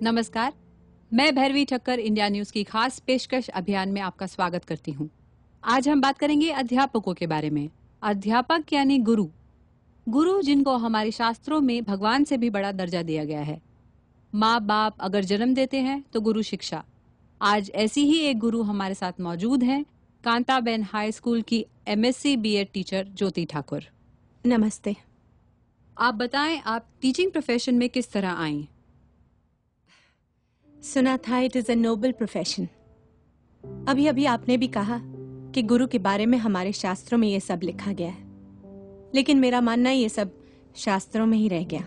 नमस्कार, मैं Bhairavi Thakkar India news की खास पेशकश अभियान में आपका स्वागत करती हूँ। आज हम बात करेंगे अध्यापकों के बारे में। अध्यापक यानी गुरु। गुरु जिनको हमारे शास्त्रों में भगवान से भी बड़ा दर्जा दिया गया है। माँ बाप अगर जन्म देते हैं तो गुरु शिक्षा। आज ऐसी ही एक गुरु हमारे साथ मौजूद हैं, कांताबेन हाई स्कूल की MSc BEd टीचर ज्योति ठाकुर। नमस्ते। आप बताएं, आप टीचिंग प्रोफेशन में किस तरह आई? सुना था it is a noble profession. अभी अभी आपने भी कहा कि गुरु के बारे में हमारे शास्त्रों में ये सब लिखा गया है, लेकिन मेरा मानना ये सब शास्त्रों में ही रह गया,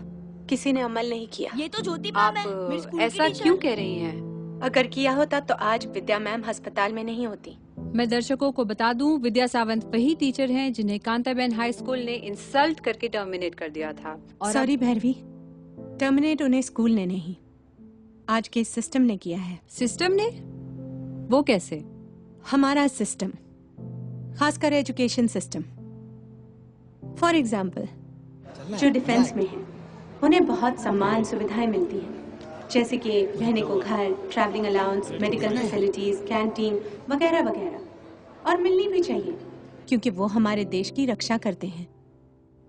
किसी ने अमल नहीं किया। ये तो ज्योति मैम है, मेरी स्कूल की ऐसा टीचर। क्यों कह रही हैं? अगर किया होता तो आज विद्या मैम अस्पताल में नहीं होती। मैं दर्शकों को बता दूं, विद्या सावंत वही टीचर हैं जिन्हें कांताबेन हाई स्कूल ने इंसल्ट करके टर्मिनेट कर दिया था। और सॉरी भैरवी, टर्मिनेट उन्हें स्कूल ने नहीं, आज के सिस्टम ने किया है। सिस्टम ने? वो कैसे? हमारा सिस्टम, खासकर एजुकेशन सिस्टम। फॉर एग्जाम्पल, जो डिफेंस में है उन्हें बहुत सम्मान सुविधाएं मिलती हैं, जैसे कि रहने को घर, travelling allowance, medical facilities, canteen वगैरह वगैरह, और मिलनी भी चाहिए क्योंकि वो हमारे देश की रक्षा करते हैं।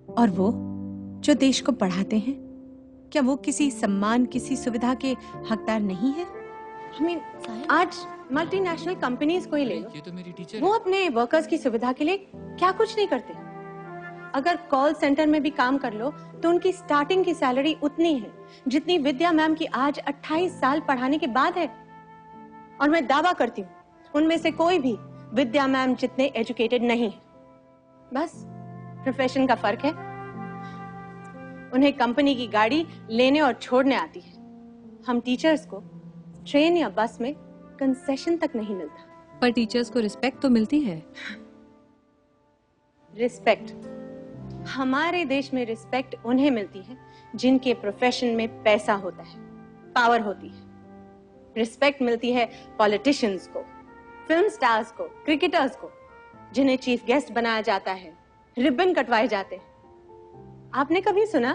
और वो जो देश को पढ़ाते हैं, क्या वो किसी सम्मान, किसी सुविधा के हकदार नहीं है? आज मल्टीनेशनल कंपनीज को ही ले लो, ये तो मेरी टीचर वो अपने वर्कर्स की सुविधा के लिए क्या कुछ नहीं करते। अगर कॉल सेंटर में भी काम कर लो तो उनकी स्टार्टिंग की सैलरी उतनी है जितनी विद्या मैम की आज 28 साल पढ़ाने के बाद है। और मैं दावा करती हूँ उनमें से कोई भी विद्या मैम जितने एजुकेटेड नहीं है। बस प्रोफेशन का फर्क है। उन्हें कंपनी की गाड़ी लेने और छोड़ने आती है। हम टीचर्स को ट्रेन या बस में कंसेशन तक नहीं मिलता। पर टीचर्स को रिस्पेक्ट तो मिलती है। रिस्पेक्ट, हमारे देश में रिस्पेक्ट उन्हें मिलती है जिनके प्रोफेशन में पैसा होता है, पावर होती है। रिस्पेक्ट मिलती है पॉलिटिशियंस को, फिल्म स्टार्स को, क्रिकेटर्स को, जिन्हें चीफ गेस्ट बनाया जाता है, रिबन कटवाए जाते हैं। आपने कभी सुना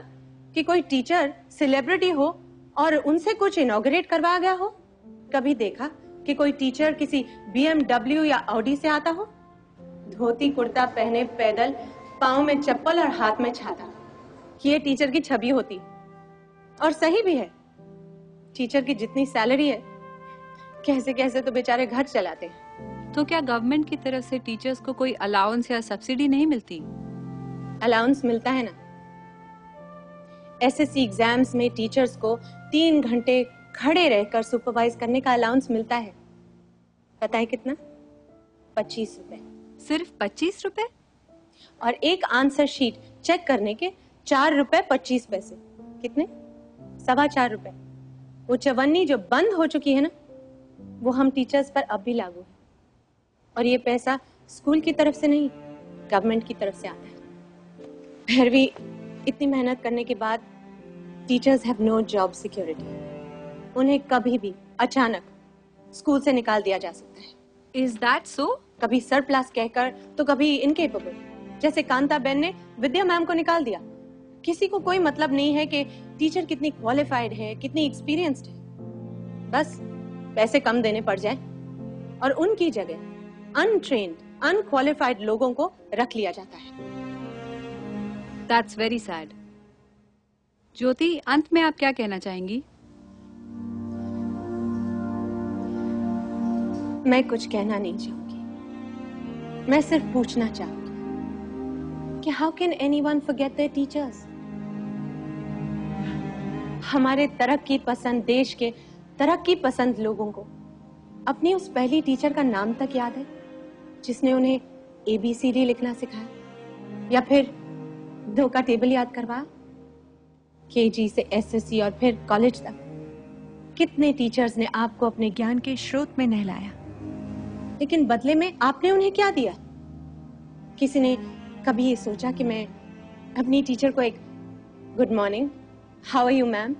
कि कोई टीचर सेलिब्रिटी हो और उनसे कुछ इनॉग्रेट करवाया गया हो? कभी देखा कि कोई टीचर किसी BMW या ऑडी से आता हो? धोती कुर्ता पहने, पैदल, पाँव में चप्पल और हाथ में छाता, ये टीचर की छवि होती। और सही भी है। टीचर की जितनी सैलरी है, कैसे कैसे तो बेचारे घर चलाते हैं। तो क्या गवर्नमेंट की तरफ से टीचर्स को कोई अलाउंस या सब्सिडी नहीं मिलती? अलाउंस मिलता है ना। SSC एग्जाम्स में टीचर्स को 3 घंटे खड़े रहकर सुपरवाइज करने का अलाउंस मिलता है। पता है कितना? 25 रुपए। सिर्फ 25 रुपए? और एक आंसर शीट चेक करने के 4 रुपए 25 पैसे। कितने? 4.25 रुपए। वो चवन्नी जो बंद हो चुकी है ना, वो हम टीचर्स पर अब भी लागू है। और ये पैसा स्कूल की तरफ से नहीं, गवर्नमेंट की तरफ से आता है। भैरवी, इतनी मेहनत करने के बाद teachers have no job security. उन्हें कभी भी अचानक स्कूल से निकाल दिया जा सकता है। Is that so? कभी सरप्लस कहकर तो कभी इनकेपेबल, जैसे कांताबेन ने विद्या मैम को निकाल दिया। किसी को कोई मतलब नहीं है कि टीचर कितनी क्वालिफाइड है, कितनी एक्सपीरियंस्ड है। बस पैसे कम देने पड़ जाए और उनकी जगह अनट्रेन्ड, अनक्वालिफाइड लोगों को रख लिया जाता है। That's very sad. ज्योति, अंत में आप क्या कहना चाहेंगी? मैं कुछ कहना नहीं चाहूंगी, मैं सिर्फ पूछना चाहूंगी कि how can anyone forget there teachers? हमारे तरक्की पसंद देश के तरक्की पसंद लोगों को अपनी उस पहली टीचर का नाम तक याद है जिसने उन्हें ABCD लिखना सिखाया, या फिर 2 का टेबल याद करवाया। KG से SSC और फिर कॉलेज तक कितने टीचर्स ने आपको अपने ज्ञान के स्रोत में नहलाया, लेकिन बदले में आपने उन्हें क्या दिया? किसी ने कभी ये सोचा कि मैं अपनी टीचर को एक good morning, how are you ma'am,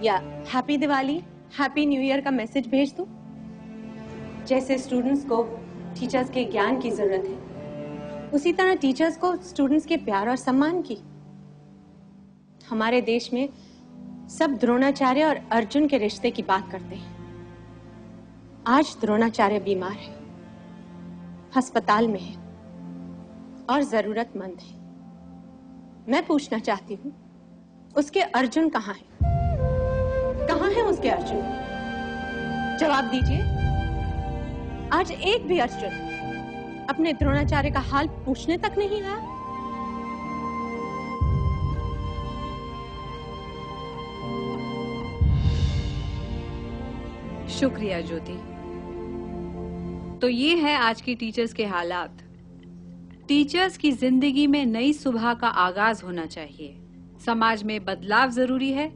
या happy Diwali, happy new year का मैसेज भेज दूं? जैसे स्टूडेंट्स को टीचर्स के ज्ञान की जरूरत है, उसी तरह टीचर्स को स्टूडेंट्स के प्यार और सम्मान की। हमारे देश में सब द्रोणाचार्य और अर्जुन के रिश्ते की बात करते हैं। आज द्रोणाचार्य बीमार है, अस्पताल में है और जरूरतमंद है। मैं पूछना चाहती हूँ, उसके अर्जुन कहाँ है? कहाँ है उसके अर्जुन? जवाब दीजिए। आज एक भी अर्जुन अपने द्रोणाचार्य का हाल पूछने तक नहीं आया। शुक्रिया ज्योति। तो ये है आज की टीचर्स के हालात। टीचर्स की जिंदगी में नई सुबह का आगाज होना चाहिए। समाज में बदलाव जरूरी है,